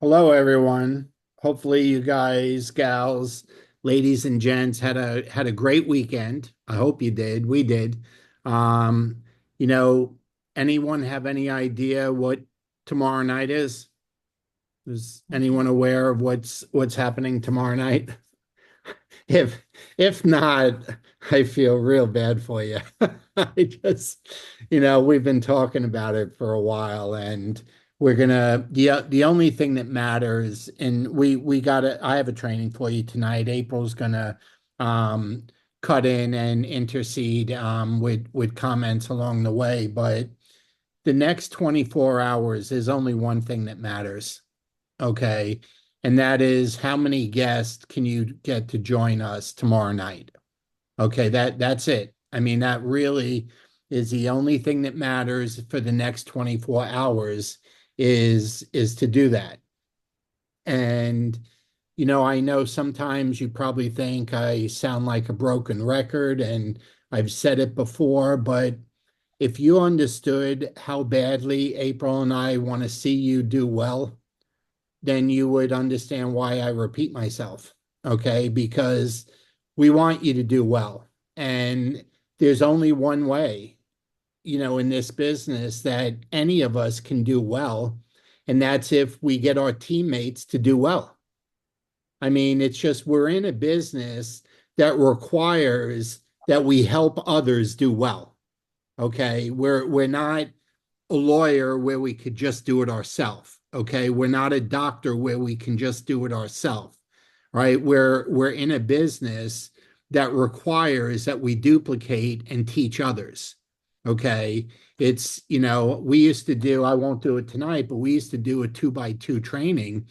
Hello, everyone. Hopefully, you guys, gals, ladies, and gents had a great weekend. I hope you did. We did. Um, you know, anyone have any idea what tomorrow night is? Is anyone aware of what's happening tomorrow night? If if not, I feel real bad for you. I just, we've been talking about it for a while, and we're gonna the only thing that matters, and we gotta. I have a training for you tonight. April's gonna um cut in and intercede with comments along the way, but the next 24 hours is only one thing that matters. Okay. And that is how many guests can you get to join us tomorrow night? Okay, that's it. I mean, that really is the only thing that matters for the next 24 hours is to do that. And I know sometimes you probably think I sound like a broken record, and I've said it before, but if you understood how badly April and I want to see you do well, then you would understand why I repeat myself. Okay. Because we want you to do well. And there's only one way, in this business that any of us can do well. And that's if we get our teammates to do well. I mean, it's just we're in a business that requires that we help others do well. Okay. We're not a lawyer where we could just do it ourselves. Okay. We're not a doctor where we can just do it ourselves. Right. We're in a business that requires that we duplicate and teach others. Okay. We used to do, I won't do it tonight, but we used to do a 2x2 training.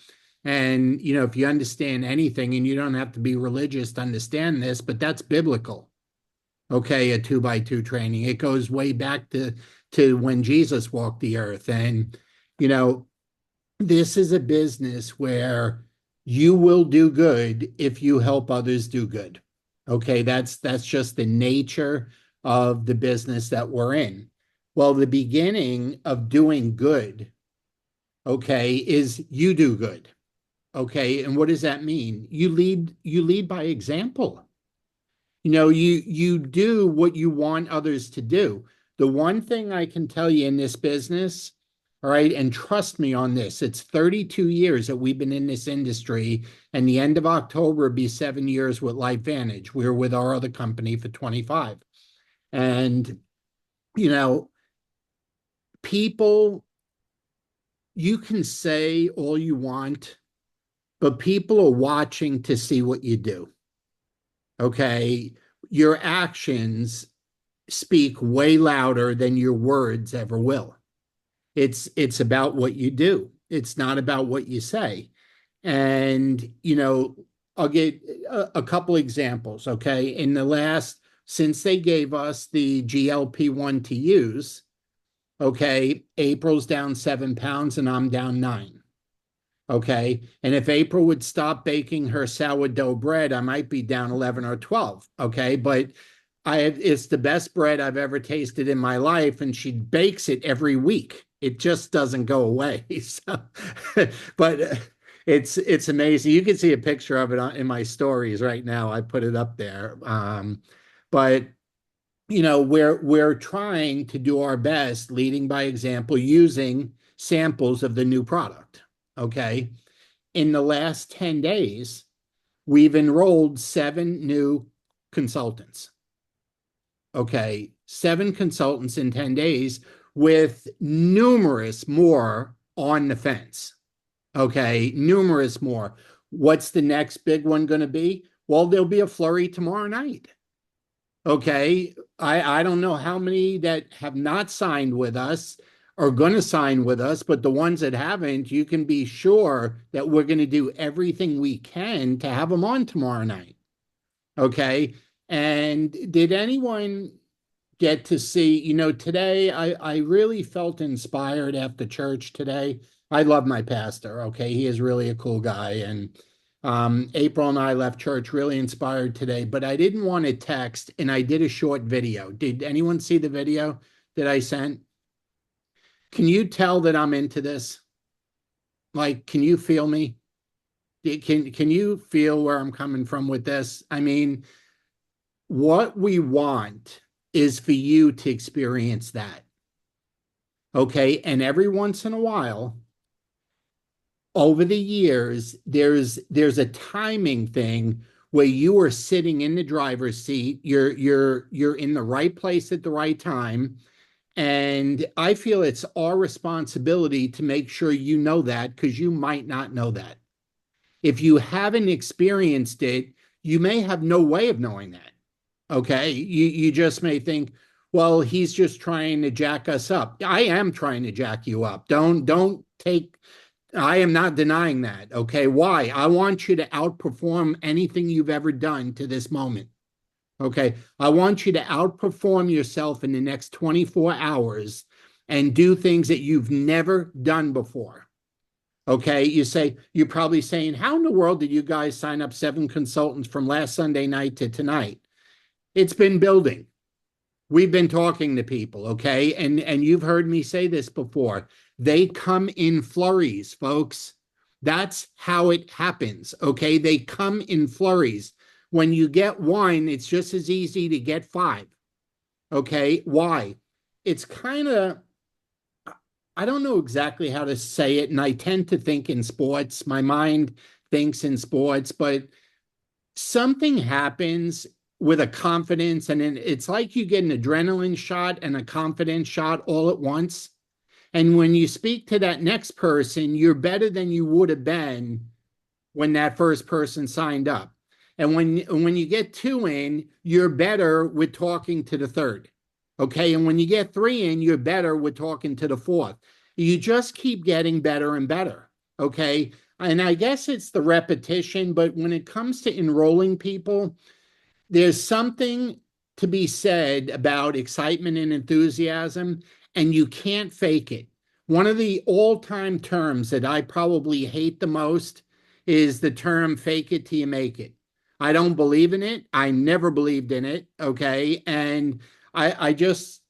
And, if you understand anything, and you don't have to be religious to understand this, but that's biblical. Okay, a 2x2 training. It goes way back to when Jesus walked the earth. And, you know, this is a business where you will do good if you help others do good. Okay, that's just the nature of the business that we're in. Well, the beginning of doing good, okay, is you do good. Okay, and what does that mean? You lead by example. You do what you want others to do. The one thing I can tell you in this business, all right, and trust me on this, it's 32 years that we've been in this industry, and the end of October will be 7 years with LifeVantage. We were with our other company for 25. And, you know, people, you can say all you want, but people are watching to see what you do. Okay. Your actions speak way louder than your words ever will. It's about what you do. It's not about what you say. And I'll get a couple examples. Okay, since they gave us the GLP-1 to use, okay, April's down 7 pounds and I'm down 9. Okay, and if April would stop baking her sourdough bread, I might be down 11 or 12. Okay, but it's the best bread I've ever tasted in my life, and she bakes it every week. It just doesn't go away. So, but it's amazing. You can see a picture of it in my stories right now. I put it up there. But we're trying to do our best, leading by example, using samples of the new product. Okay, in the last 10 days, we've enrolled 7 new consultants. Okay, 7 consultants in 10 days with numerous more on the fence. Okay, numerous more. What's the next big one going to be? Well, there'll be a flurry tomorrow night. Okay, I don't know how many that have not signed with us are going to sign with us, but the ones that haven't, you can be sure that we're going to do everything we can to have them on tomorrow night. Okay. And did anyone get to see, today I really felt inspired after church today. I love my pastor. Okay. He is really a cool guy. And April and I left church really inspired today, but I didn't want to text, and I did a short video. Did anyone see the video that I sent? Can you tell that I'm into this? Like, can you feel me? Can you feel where I'm coming from with this? I mean, what we want is for you to experience that. Okay. And every once in a while, over the years, there's a timing thing where you are sitting in the driver's seat. You're in the right place at the right time. And I feel it's our responsibility to make sure you know that because you might not know that. If you haven't experienced it, you may have no way of knowing that. Okay. You just may think, well, he's just trying to jack us up. I am trying to jack you up. Don't take I am not denying that. Okay. Why? I want you to outperform anything you've ever done to this moment. Okay. I want you to outperform yourself in the next 24 hours and do things that you've never done before. Okay. You're probably saying, how in the world did you guys sign up 7 consultants from last Sunday night to tonight? It's been building. We've been talking to people, okay? And you've heard me say this before. They come in flurries, folks. That's how it happens, okay? They come in flurries. When you get one, it's just as easy to get five, okay? Why? It's kind of, I don't know exactly how to say it, and I tend to think in sports. My mind thinks in sports, but something happens with a confidence, and it's like you get an adrenaline shot and a confidence shot all at once. And when you speak to that next person, you're better than you would have been when that first person signed up. And when you get two in, you're better with talking to the third. Okay. And when you get three in, you're better with talking to the fourth. You just keep getting better and better. Okay. And I guess it's the repetition, but when it comes to enrolling people, there's something to be said about excitement and enthusiasm, and you can't fake it. One of the all time terms that I probably hate the most is the term fake it till you make it. I don't believe in it. I never believed in it. Okay. And I just,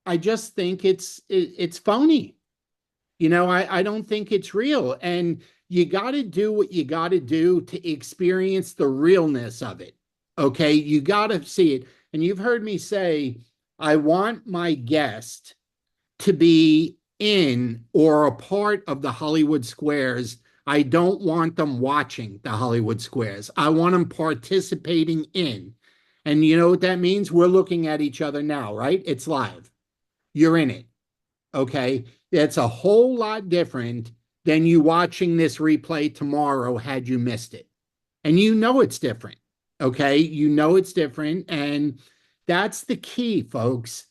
I just think it's phony. I don't think it's real. And you got to do what you got to do to experience the realness of it. Okay. You got to see it. And you've heard me say, I want my guest to be in or a part of the Hollywood Squares. I don't want them watching the Hollywood Squares. I want them participating in. And you know what that means? We're looking at each other now, right? It's live. You're in it. Okay. That's a whole lot different than you watching this replay tomorrow had you missed it. And you know it's different. Okay. You know it's different. And that's the key, folks.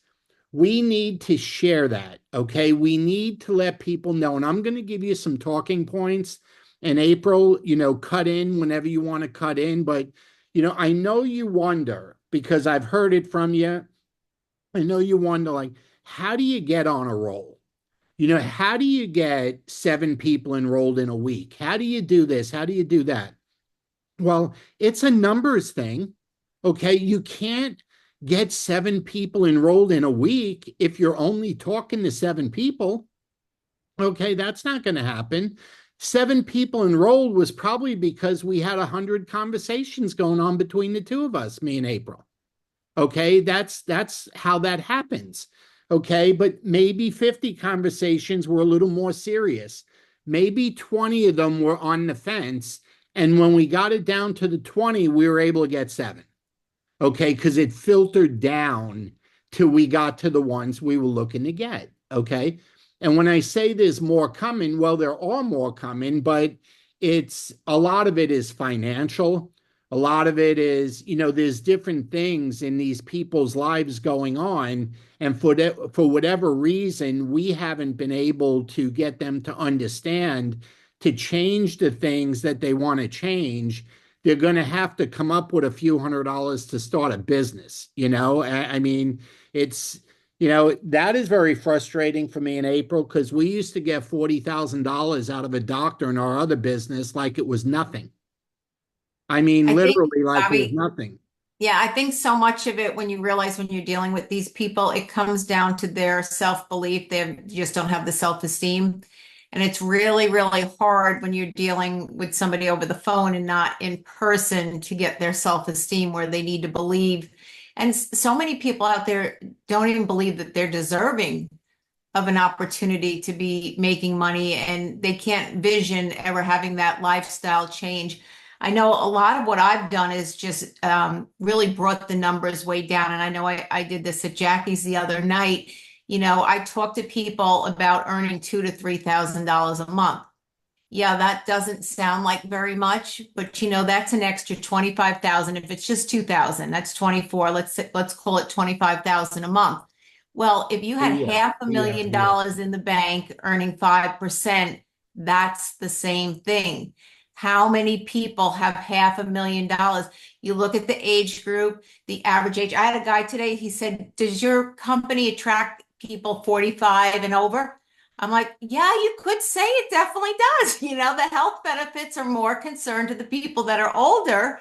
We need to share that. Okay. We need to let people know. And I'm going to give you some talking points in April, cut in whenever you want to cut in. But, I know you wonder because I've heard it from you. I know you wonder, like, how do you get on a roll? How do you get 7 people enrolled in a week? How do you do this? How do you do that? Well, it's a numbers thing. Okay. You can't get 7 people enrolled in a week if you're only talking to 7 people. Okay. That's not going to happen. 7 people enrolled was probably because we had 100 conversations going on between the two of us, me and April. Okay, that's how that happens. Okay, but maybe 50 conversations were a little more serious. Maybe 20 of them were on the fence. And when we got it down to the 20, we were able to get 7. Okay, because it filtered down till we got to the ones we were looking to get. Okay. And when I say there's more coming, well, there are more coming, but it's a lot of it is financial. A lot of it is, there's different things in these people's lives going on. And for whatever reason, we haven't been able to get them to understand to change the things that they want to change. They're going to have to come up with a few $100s to start a business. I mean, it's, that is very frustrating for me in April because we used to get $40,000 out of a doctor in our other business like it was nothing. I mean, I think, literally like it was Bobby, nothing. yeah, I think so much of it when you realize when you're dealing with these people, it comes down to their self-belief. They just don't have the self-esteem. And it's really, really hard when you're dealing with somebody over the phone and not in person to get their self-esteem where they need to believe. And so many people out there don't even believe that they're deserving of an opportunity to be making money, and they can't vision ever having that lifestyle change. I know a lot of what I've done is just really brought the numbers way down. And I know I did this at Jackie's the other night. I talk to people about earning $2,000 to $3,000 a month. Yeah, that doesn't sound like very much, but that's an extra 25,000. If it's just 2,000, that's 24. Let's call it 25,000 a month. Well, if you A had year, half a million a year. dollars in the bank earning 5%, that's the same thing. How many people have $500,000? You look at the age group, the average age. I had a guy today, he said, "Does your company attract people 45 and over?" I'm like, yeah, you could say it definitely does. The health benefits are more concerned to the people that are older,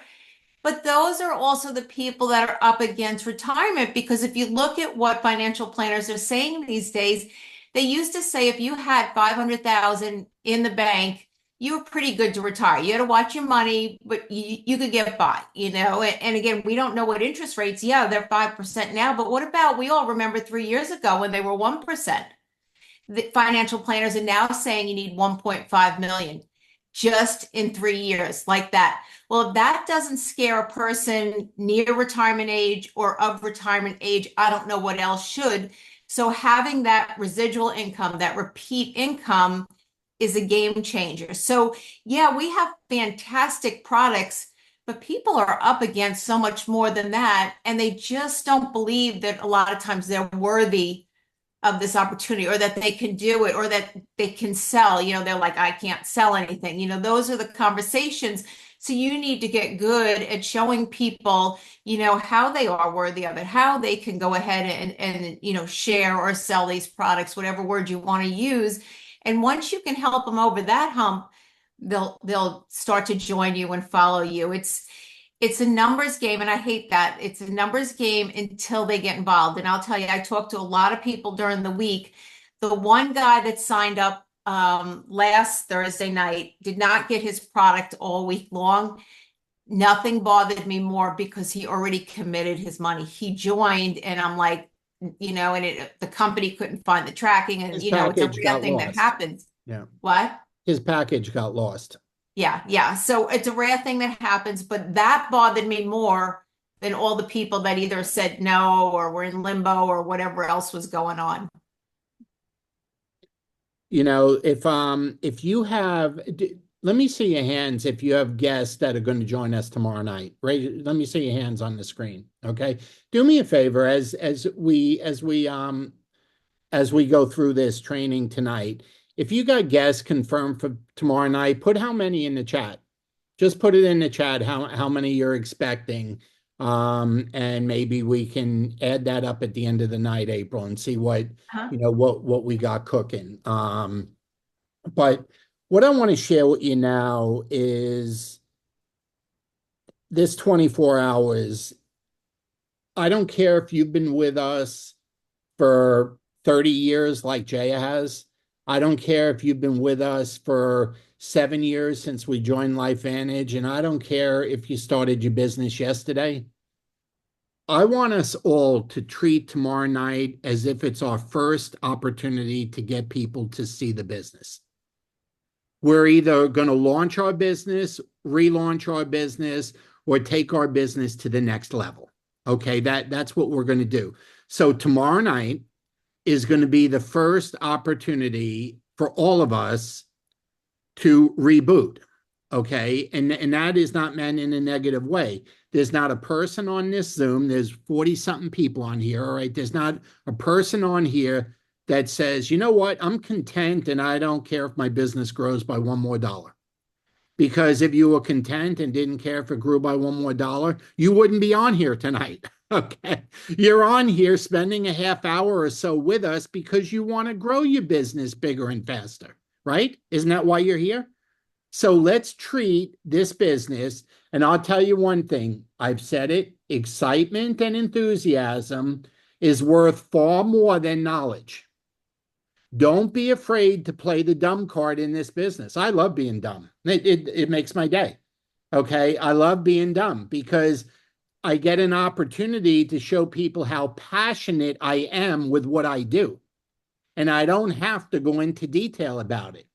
but those are also the people that are up against retirement. Because if you look at what financial planners are saying these days, they used to say if you had 500,000 in the bank, you were pretty good to retire. You had to watch your money, but you could get by. And again, we don't know what interest rates, yeah, they're 5% now, but what about, we all remember 3 years ago when they were 1%. The financial planners are now saying you need 1.5 million just in 3 years, like that. Well, if that doesn't scare a person near retirement age or of retirement age, I don't know what else should. So having that residual income, that repeat income, is a game changer. So yeah, we have fantastic products, but people are up against so much more than that, and they just don't believe that a lot of times they're worthy of this opportunity, or that they can do it, or that they can sell. They're like, I can't sell anything. Those are the conversations. So you need to get good at showing people, how they are worthy of it, how they can go ahead and share or sell these products, whatever word you want to use. And once you can help them over that hump, they'll start to join you and follow you. It's a numbers game, and I hate that. It's a numbers game until they get involved. And I'll tell you, I talked to a lot of people during the week. The one guy that signed up last Thursday night did not get his product all week long. Nothing bothered me more because he already committed his money. He joined, and I'm like, and the company couldn't find the tracking, and His it's a package rare got thing that lost. happens. Yeah. What? His package got lost. Yeah, yeah. So it's a rare thing that happens, but that bothered me more than all the people that either said no or were in limbo or whatever else was going on. If you have let me see your hands if you have guests that are going to join us tomorrow night. Right? Let me see your hands on the screen. Okay. Do me a favor as we go through this training tonight. If you got guests confirmed for tomorrow night, put how many in the chat. Just put it in the chat how many you're expecting. And maybe we can add that up at the end of the night, April, and see what Huh? what we got cooking. But what I want to share with you now is this 24 hours. I don't care if you've been with us for 30 years like Jaya has. I don't care if you've been with us for 7 years since we joined LifeVantage, and I don't care if you started your business yesterday. I want us all to treat tomorrow night as if it's our first opportunity to get people to see the business. We're either going to launch our business, relaunch our business, or take our business to the next level. Okay, that's what we're going to do. So tomorrow night is going to be the first opportunity for all of us to reboot. Okay. And that is not meant in a negative way. There's not a person on this Zoom. There's 40 something people on here. All right. There's not a person on here that says, you know what, I'm content and I don't care if my business grows by one more dollar. Because if you were content and didn't care if it grew by one more dollar, you wouldn't be on here tonight. Okay. You're on here spending a half hour or so with us because you want to grow your business bigger and faster, right? Isn't that why you're here? So let's treat this business. And I'll tell you one thing, I've said it, excitement and enthusiasm is worth far more than knowledge. Don't be afraid to play the dumb card in this business. I love being dumb. It makes my day. Okay. I love being dumb because I get an opportunity to show people how passionate I am with what I do. And I don't have to go into detail about it.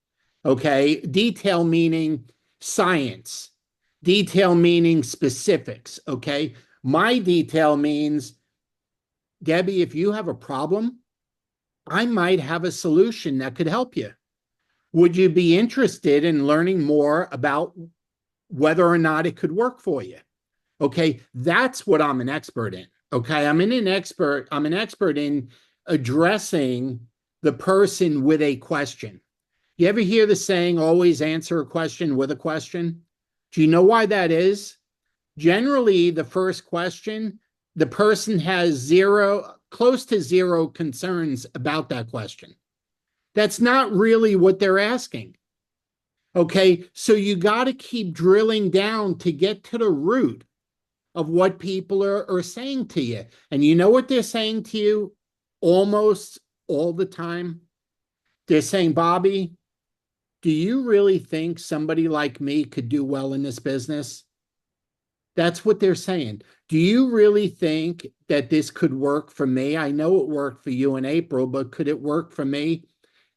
Okay. Detail meaning science, detail meaning specifics. Okay. My detail means, Debbie, if you have a problem, I might have a solution that could help you. Would you be interested in learning more about whether or not it could work for you? Okay, that's what I'm an expert in. Okay, I'm an expert in addressing the person with a question. You ever hear the saying, always answer a question with a question? Do you know why that is? Generally, the first question, the person has close to zero concerns about that question. That's not really what they're asking. Okay, so you got to keep drilling down to get to the root of what people are saying to you. And you know what they're saying to you almost all the time? They're saying, Bobby, do you really think somebody like me could do well in this business? That's what they're saying. Do you really think that this could work for me? I know it worked for you in April, but could it work for me?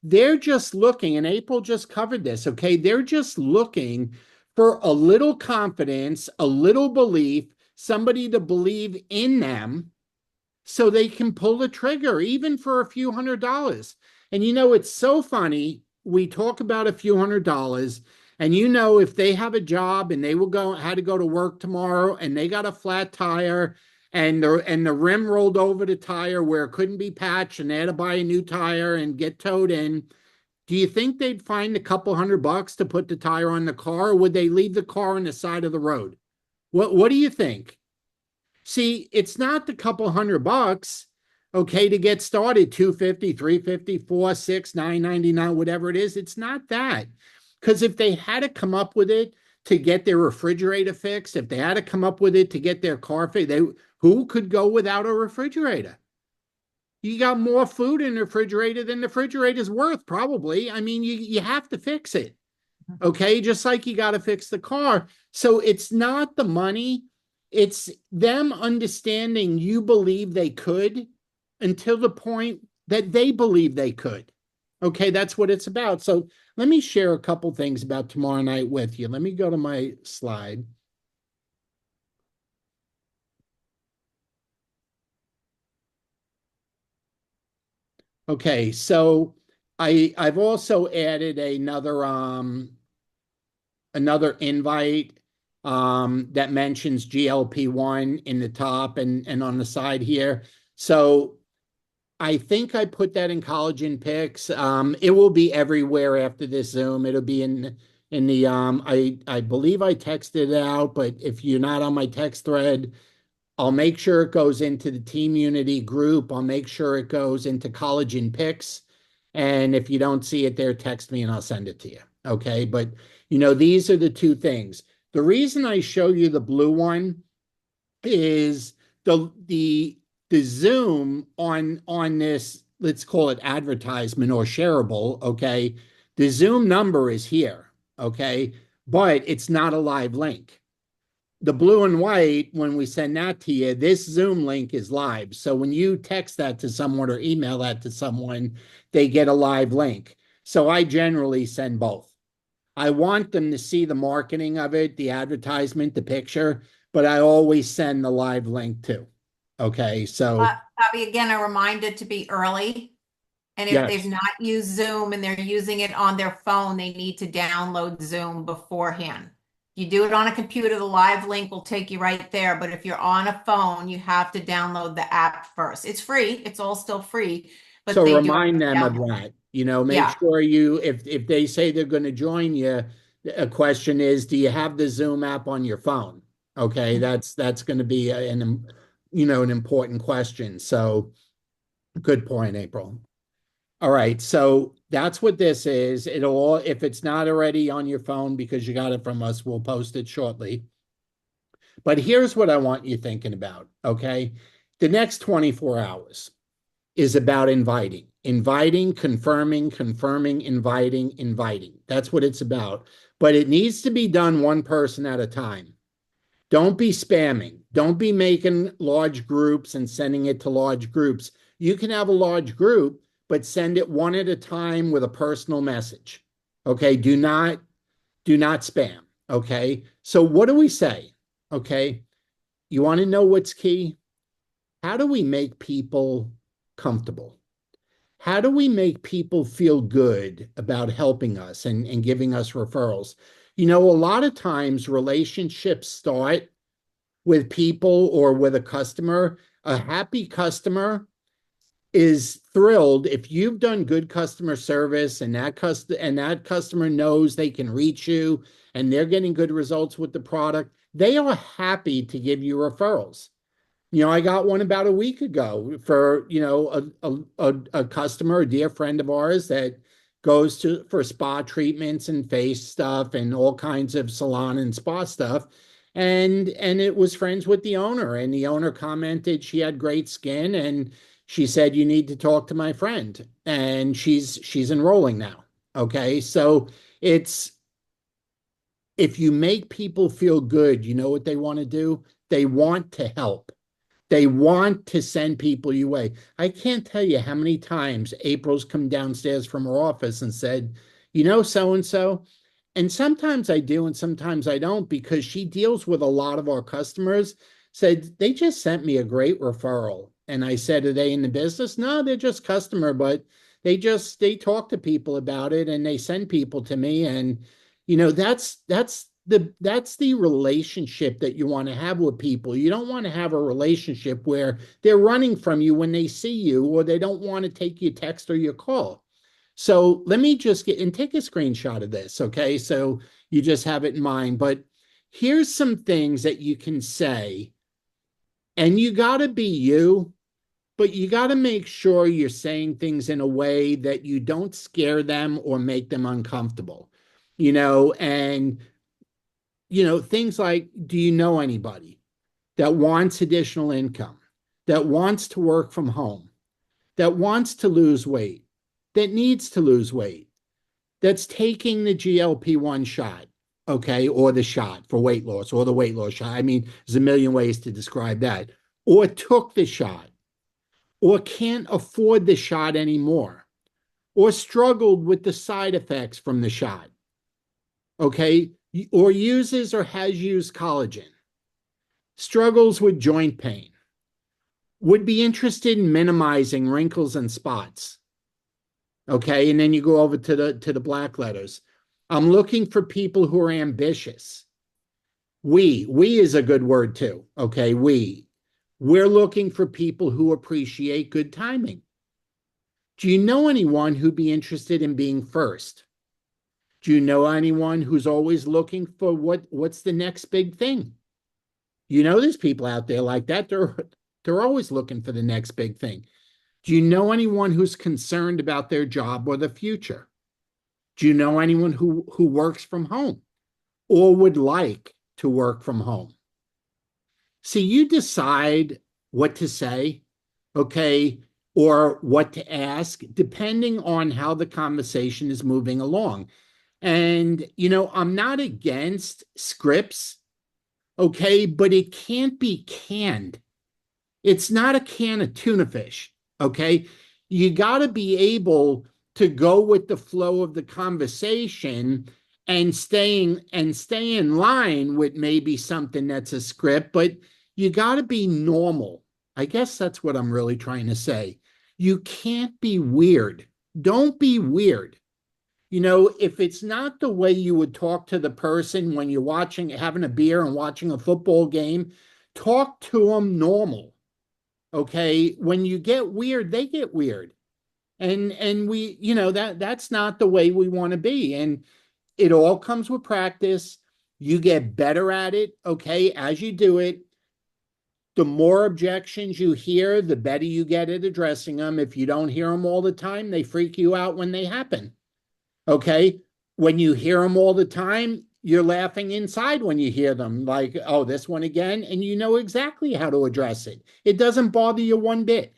They're just looking, and April just covered this, okay? They're just looking for a little confidence, a little belief, somebody to believe in them so they can pull the trigger, even for a few $100s. And it's so funny. We talk about a few $100s, and if they have a job and they had to go to work tomorrow and they got a flat tire and the rim rolled over the tire where it couldn't be patched and they had to buy a new tire and get towed in, do you think they'd find a couple $100 to put the tire on the car, or would they leave the car on the side of the road? What do you think? See, it's not the couple $100, okay, to get started, 250, 350, 4, 6, 9.99, whatever it is. It's not that. Because if they had to come up with it to get their refrigerator fixed, if they had to come up with it to get their car fixed, who could go without a refrigerator? You got more food in the refrigerator than the refrigerator's worth, probably. I mean, you have to fix it. Okay, just like you got to fix the car. So it's not the money, it's them understanding you believe they could until the point that they believe they could. Okay, that's what it's about. So let me share a couple things about tomorrow night with you. Let me go to my slide. Okay, so I've also added another invite that mentions GLP-1 in the top and on the side here. So I think I put that in Collagen Picks. It will be everywhere after this Zoom. It'll be in the I believe I texted it out, but if you're not on my text thread, I'll make sure it goes into the Team Unity group. I'll make sure it goes into Collagen Picks. And if you don't see it there, text me and I'll send it to you. Okay. But these are the two things. The reason I show you the blue one is the Zoom on this, let's call it advertisement or shareable. Okay. The Zoom number is here. Okay. But it's not a live link. The blue and white, when we send that to you, this Zoom link is live. So when you text that to someone or email that to someone, they get a live link. So I generally send both. I want them to see the marketing of it, the advertisement, the picture, but I always send the live link too. Okay, so Bobby, again, a reminder to be early. And if they've yes. not used Zoom and they're using it on their phone, they need to download Zoom beforehand. You do it on a computer, the live link will take you right there. But if you're on a phone, you have to download the app first. It's free. It's all still free, but So they do have remind to them of download. that. Make Yeah. sure if they say they're going to join you, a question is, do you have the Zoom app on your phone? Okay, that's going to be an important question. So good point, April. All right, so that's what this is. If it's not already on your phone because you got it from us, we'll post it shortly. But here's what I want you thinking about, okay? The next 24 hours. is about inviting, inviting, confirming, confirming, inviting, inviting. That's what it's about. But it needs to be done one person at a time. Don't be spamming. Don't be making large groups and sending it to large groups. You can have a large group, but send it one at a time with a personal message. Okay. Do not spam. Okay. So what do we say? Okay. You want to know what's key? How do we make people comfortable? How do we make people feel good about helping us and giving us referrals? A lot of times relationships start with people or with a customer. A happy customer is thrilled if you've done good customer service and that customer knows they can reach you and they're getting good results with the product. They are happy to give you referrals. I got one about a week ago for, a customer, a dear friend of ours that goes to for spa treatments and face stuff and all kinds of salon and spa stuff. And it was friends with the owner, and the owner commented she had great skin, and she said, you need to talk to my friend. And she's enrolling now. Okay. So it's if you make people feel good, you know what they want to do? They want to help. They want to send people your way. I can't tell you how many times April's come downstairs from her office and said, so and so. And sometimes I do, and sometimes I don't, because she deals with a lot of our customers. Said, they just sent me a great referral. And I said, are they in the business? No, they're just customer, but they talk to people about it and they send people to me. And that's the relationship that you want to have with people. You don't want to have a relationship where they're running from you when they see you, or they don't want to take your text or your call. So let me just take a screenshot of this, okay? So you just have it in mind. But here's some things that you can say, and you got to be you, but you got to make sure you're saying things in a way that you don't scare them or make them uncomfortable. And things like, do you know anybody that wants additional income, that wants to work from home, that wants to lose weight, that needs to lose weight, that's taking the GLP-1 shot, okay, or the shot for weight loss, or the weight loss shot. I mean, there's a million ways to describe that, or took the shot, or can't afford the shot anymore, or struggled with the side effects from the shot, okay, or uses or has used collagen, struggles with joint pain, would be interested in minimizing wrinkles and spots. Okay. And then you go over to the black letters. I'm looking for people who are ambitious. We is a good word too. Okay. We're looking for people who appreciate good timing. Do you know anyone who'd be interested in being first? Do you know anyone who's always looking for what's the next big thing? There's people out there like that. They're always looking for the next big thing. Do you know anyone who's concerned about their job or the future? Do you know anyone who works from home or would like to work from home? See, you decide what to say, okay, or what to ask, depending on how the conversation is moving along. And, I'm not against scripts, okay, but it can't be canned. It's not a can of tuna fish, okay? You got to be able to go with the flow of the conversation and stay in line with maybe something that's a script, but you got to be normal. I guess that's what I'm really trying to say. You can't be weird. Don't be weird. If it's not the way you would talk to the person when you're having a beer and watching a football game, talk to them normal. Okay. When you get weird, they get weird. And we, that's not the way we want to be. And it all comes with practice. You get better at it, okay, as you do it. The more objections you hear, the better you get at addressing them. If you don't hear them all the time, they freak you out when they happen. Okay. When you hear them all the time, you're laughing inside when you hear them, like, oh, this one again. And you know exactly how to address it. It doesn't bother you one bit.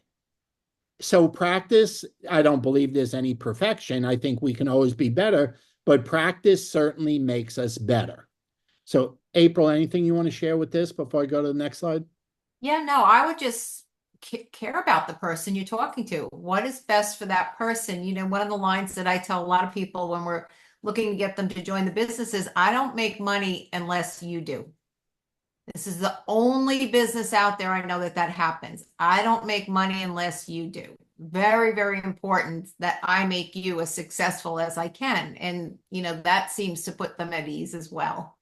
So practice, I don't believe there's any perfection. I think we can always be better, but practice certainly makes us better. So, April, anything you want to share with this before I go to the next slide? Yeah, no, I would just care about the person you're talking to. What is best for that person? One of the lines that I tell a lot of people when we're looking to get them to join the business is, I don't make money unless you do. This is the only business out there I know that happens. I don't make money unless you do. Very, very important that I make you as successful as I can. And, that seems to put them at ease as well.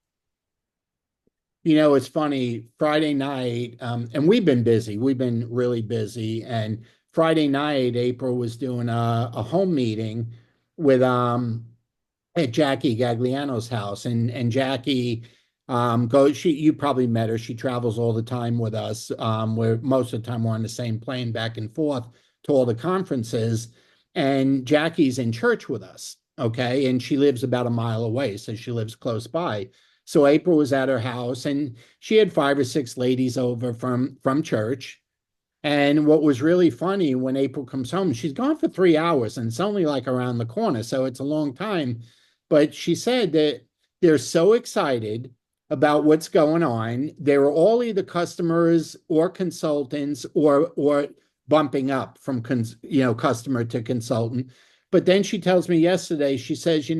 It's funny, Friday night, and we've been busy. We've been really busy. And Friday night, April was doing a home meeting with at Jackie Gagliano's house. And Jackie goes, you probably met her. She travels all the time with us. Where most of the time we're on the same plane back and forth to all the conferences. And Jackie's in church with us. Okay. And she lives about a mile away. So she lives close by. So April was at her house and she had 5 or 6 ladies over from church. And what was really funny, when April comes home, she's gone for 3 hours and it's only like around the corner. So it's a long time. But she said that they're so excited about what's going on. They were all either customers or consultants or bumping up from customer to consultant. But then she tells me yesterday, she says,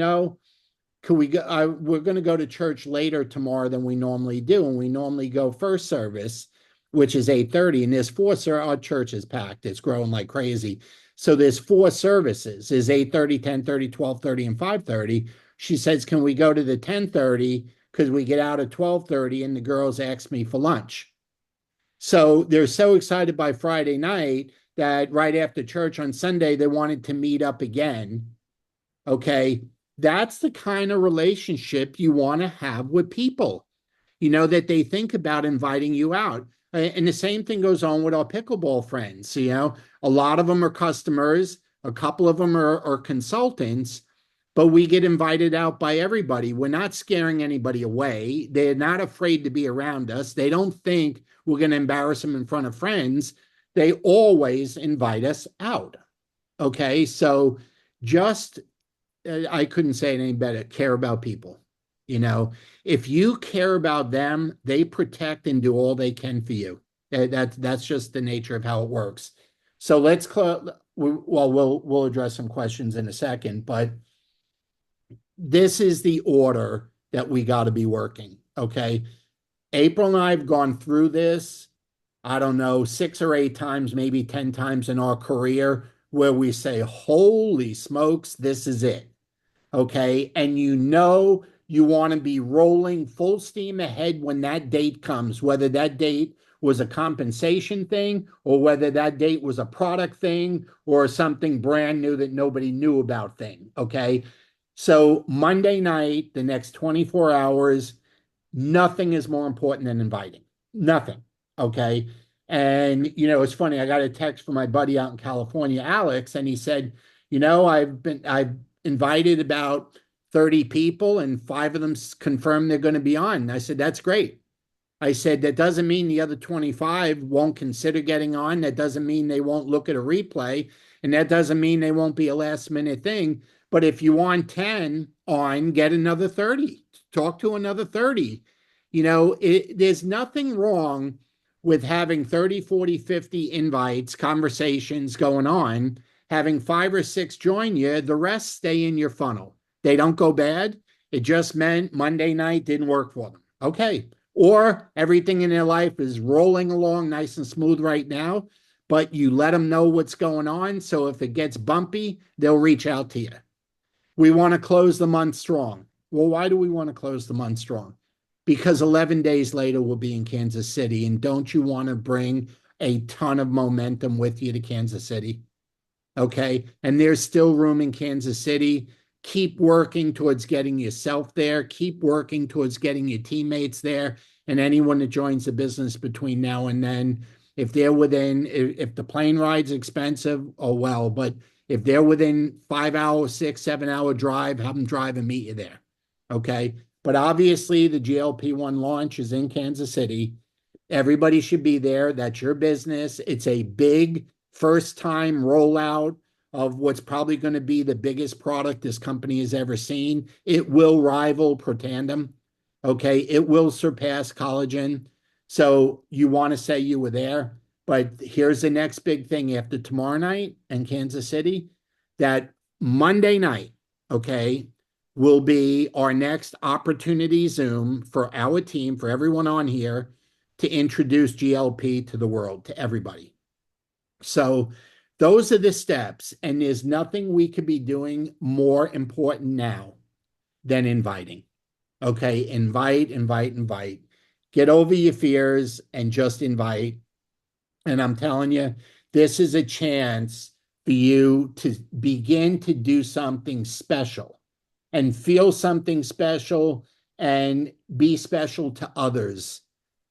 could we go? We're going to go to church later tomorrow than we normally do, and we normally go first service, which is 8:30. And there's four. Our church is packed; it's growing like crazy. So there's four services: is 8:30, 10:30, 12:30, and 5:30. She says, "Can we go to the 10:30 because we get out at 12:30?" And the girls ask me for lunch. So they're so excited by Friday night that right after church on Sunday they wanted to meet up again. Okay. That's the kind of relationship you want to have with people, that they think about inviting you out. And the same thing goes on with our pickleball friends. A lot of them are customers, a couple of them are consultants, but we get invited out by everybody. We're not scaring anybody away. They're not afraid to be around us. They don't think we're going to embarrass them in front of friends. They always invite us out. Okay. So just I couldn't say it any better. Care about people. You know, if you care about them, they protect and do all they can for you. That's just the nature of how it works. So we'll address some questions in a second, but this is the order that we got to be working. Okay. April and I have gone through this, I don't know, 6 or 8 times, maybe 10 times in our career, where we say, holy smokes, this is it. Okay. And you want to be rolling full steam ahead when that date comes, whether that date was a compensation thing or whether that date was a product thing or something brand new that nobody knew about thing. Okay. So Monday night, the next 24 hours, nothing is more important than inviting. Nothing. Okay. And, it's funny. I got a text from my buddy out in California, Alex, and he said, I've invited about 30 people and 5 of them confirmed they're going to be on. And I said, that's great. I said, that doesn't mean the other 25 won't consider getting on. That doesn't mean they won't look at a replay. And that doesn't mean they won't be a last minute thing. But if you want 10 on, get another 30. Talk to another 30. There's nothing wrong with having 30, 40, 50 invites, conversations going on, having 5 or 6 join you. The rest stay in your funnel. They don't go bad. It just meant Monday night didn't work for them. Okay. Or everything in their life is rolling along nice and smooth right now, but you let them know what's going on. So if it gets bumpy, they'll reach out to you. We want to close the month strong. Well, why do we want to close the month strong? Because 11 days later, we'll be in Kansas City. And don't you want to bring a ton of momentum with you to Kansas City? Okay. And there's still room in Kansas City. Keep working towards getting yourself there. Keep working towards getting your teammates there. And anyone that joins the business between now and then, if the plane ride's expensive, oh well, but if they're within 5 hour, 6, 7 hour drive, have them drive and meet you there. Okay. But obviously the GLP-1 launch is in Kansas City. Everybody should be there. That's your business. It's a big first time rollout of what's probably going to be the biggest product this company has ever seen. It will rival Protandim. Okay. It will surpass collagen. So you want to say you were there. But here's the next big thing after tomorrow night in Kansas City, that Monday night, okay, will be our next opportunity Zoom for our team, for everyone on here to introduce GLP to the world, to everybody. So those are the steps. And there's nothing we could be doing more important now than inviting. Okay. Invite, invite, invite. Get over your fears and just invite. And I'm telling you, this is a chance for you to begin to do something special and feel something special and be special to others.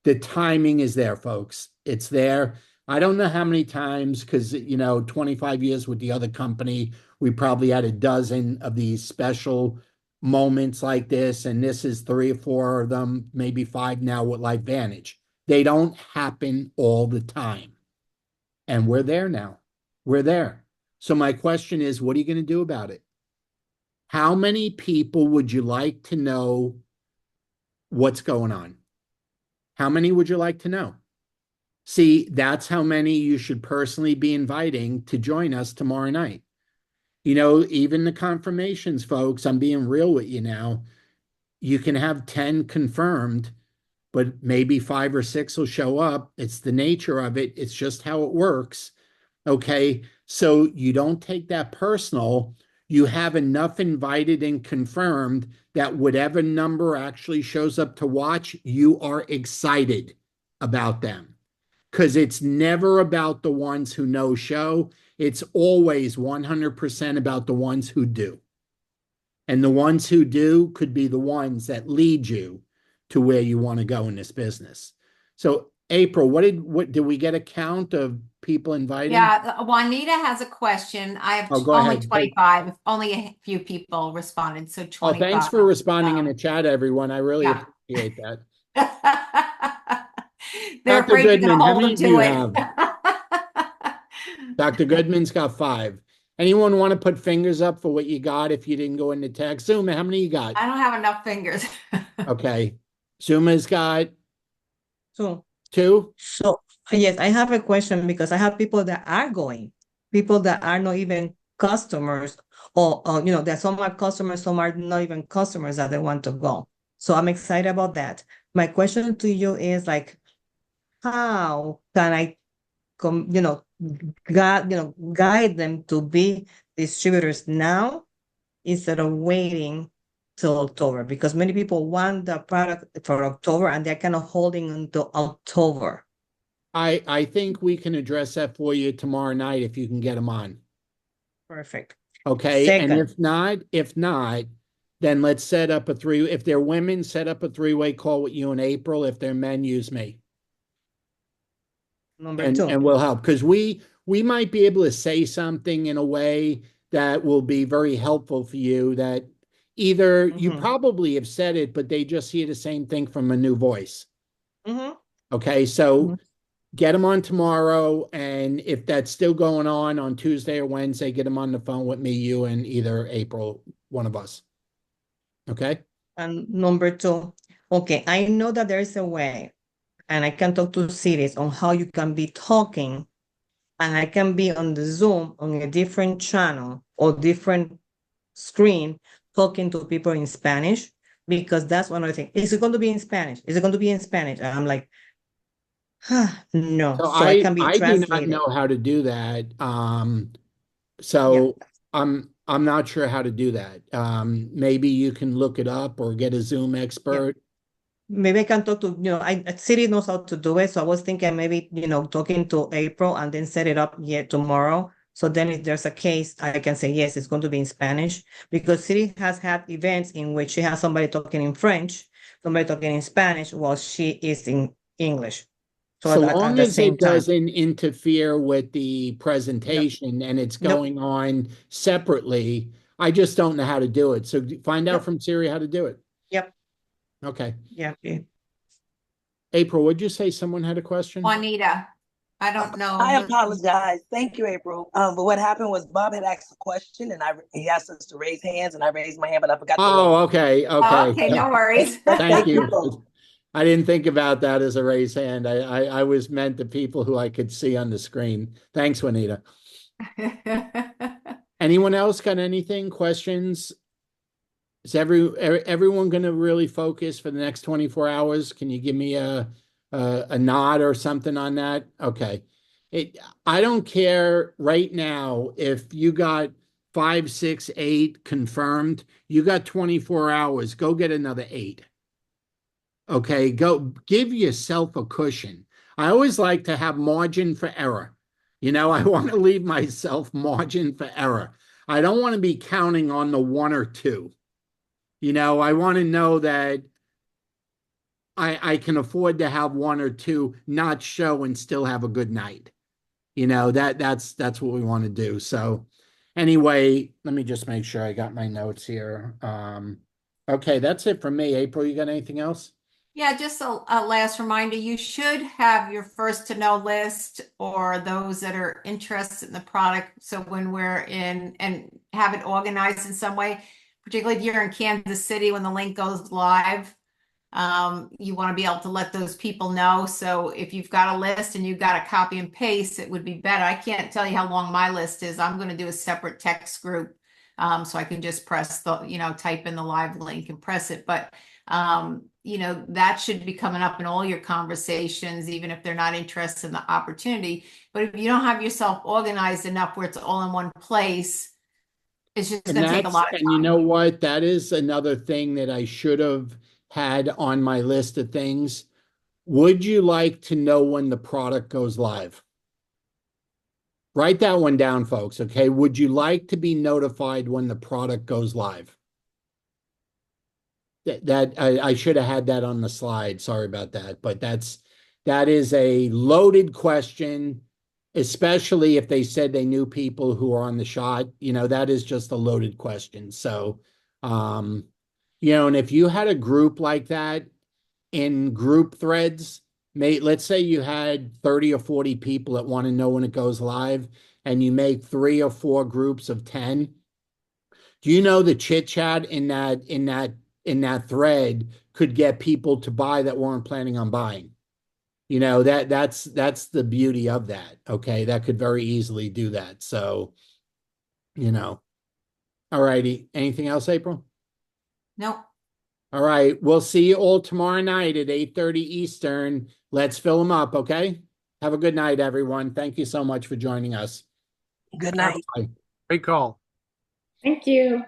The timing is there, folks. It's there. I don't know how many times, because, 25 years with the other company, we probably had a dozen of these special moments like this. And this is three or four of them, maybe five now with LifeVantage. They don't happen all the time. And we're there now. We're there. So my question is, what are you going to do about it? How many people would you like to know what's going on? How many would you like to know? See, that's how many you should personally be inviting to join us tomorrow night. Even the confirmations, folks, I'm being real with you now. You can have 10 confirmed, but maybe five or six will show up. It's the nature of it. It's just how it works. Okay. So you don't take that personal. You have enough invited and confirmed that whatever number actually shows up to watch, you are excited about them. Because it's never about the ones who no show. It's always 100% about the ones who do. And the ones who do could be the ones that lead you to where you want to go in this business. So, April, what did we get a count of people inviting? Yeah, Juanita has a question. I have Oh, go only ahead. 25, only a few people responded, so Oh, thanks 25. for responding in the Um, chat, everyone. I really yeah. appreciate that. They're Dr. afraid to get a Goodman, how hold many of do you do it. have? Dr. Goodman's got five. Anyone want to put fingers up for what you got if you didn't go into text? Zuma, how many you got? I don't have enough fingers. Okay. Zuma's got So, two. so yes, I have a question because I have people that are going, people that are not even customers, or that some are customers, some are not even customers that they want to go. So I'm excited about that. My question to you is like, how can I guide them to be distributors now instead of waiting till October? Because many people want the product for October and they're kind of holding until October. I think we can address that for you tomorrow night if you can get them on. Perfect. Okay. And Second, if not, then let's set up a three. If they're women, set up a three-way call with you in April. If they're men, use me. number And two. we'll help because we might be able to say something in a way that will be very helpful for you that either you Mm-hmm. probably have said it, but they just hear the same thing from a new voice. Mm-hmm. Okay. So Mm-hmm. get them on tomorrow. And if that's still going on Tuesday or Wednesday, get them on the phone with me, you and either April, one of us. Okay. And number two, okay, I know that there is a way, and I can talk to cities on how you can be talking, and I can be on the Zoom on a different channel or different screen talking to people in Spanish, because that's one of the things. Is it going to be in Spanish? Is it going to be in Spanish? And I'm like, no. So So I can be I do not translated. know how to do that. Yeah. So I'm not sure how to do that. Maybe you can look it up or get a Zoom Yeah. expert. Maybe I can talk to, Siri knows how to do it. So I was thinking maybe, talking to April and then set it up yet tomorrow. So then if there's a case, I can say, yes, it's going to be in Spanish, because Siri has had events in which she has somebody talking in French, somebody talking in Spanish while she is in English. So So at long the as same it time. doesn't interfere with the No, presentation and it's nope. going on separately, I just don't know how to do it. So find out Nope. from Siri how to do it. Yep. Okay. Yeah. April, would you say someone had a question? Juanita. I don't I know. apologize. Thank you, April. But what happened was Bob had asked a question, and he asked us to raise hands, and I raised my hand, but I forgot to lower Oh, it. okay, Oh, okay. okay, no worries. Thank Thank you you. both. I didn't think about that as a raised hand. I was meant the people who I could see on the screen. Thanks, Juanita. Anyone else got anything, questions? Is everyone going to really focus for the next 24 hours? Can you give me a nod or something on that? Okay. I don't care right now if you got 5, 6, 8 confirmed. You got 24 hours. Go get another 8. Okay, go give yourself a cushion. I always like to have margin for error. I want to leave myself margin for error. I don't want to be counting on the 1 or 2. I want to know that I can afford to have 1 or 2 not show and still have a good night. That's what we want to do. So anyway, let me just make sure I got my notes here. Okay, that's it for me. April, you got anything else? Yeah, just a last reminder, you should have your first to know list or those that are interested in the product. So when we're in and have it organized in some way, particularly if you're in Kansas City, when the link goes live, you want to be able to let those people know. So if you've got a list and you've got a copy and paste, it would be better. I can't tell you how long my list is. I'm going to do a separate text group. So I can just press type in the live link and press it. But that should be coming up in all your conversations, even if they're not interested in the opportunity. But if you don't have yourself organized enough where it's all in one place, it's just going to take a lot of And you know time. what? That is another thing that I should have had on my list of things. Would you like to know when the product goes live? Write that one down, folks. Okay. Would you like to be notified when the product goes live? I should have had that on the slide. Sorry about that. But that is a loaded question, especially if they said they knew people who are on the shot. That is just a loaded question. So, and if you had a group like that in group threads, let's say you had 30 or 40 people that want to know when it goes live, and you make 3 or 4 groups of 10. Do you know the chit chat in that thread could get people to buy that weren't planning on buying? That's the beauty of that. Okay, that could very easily do that. So, all righty. Anything else, April? Nope. All right. We'll see you all tomorrow night at 8:30 Eastern. Let's fill them up, okay? Have a good night, everyone. Thank you so much for joining us. Good night. Bye. Great call. Thank you.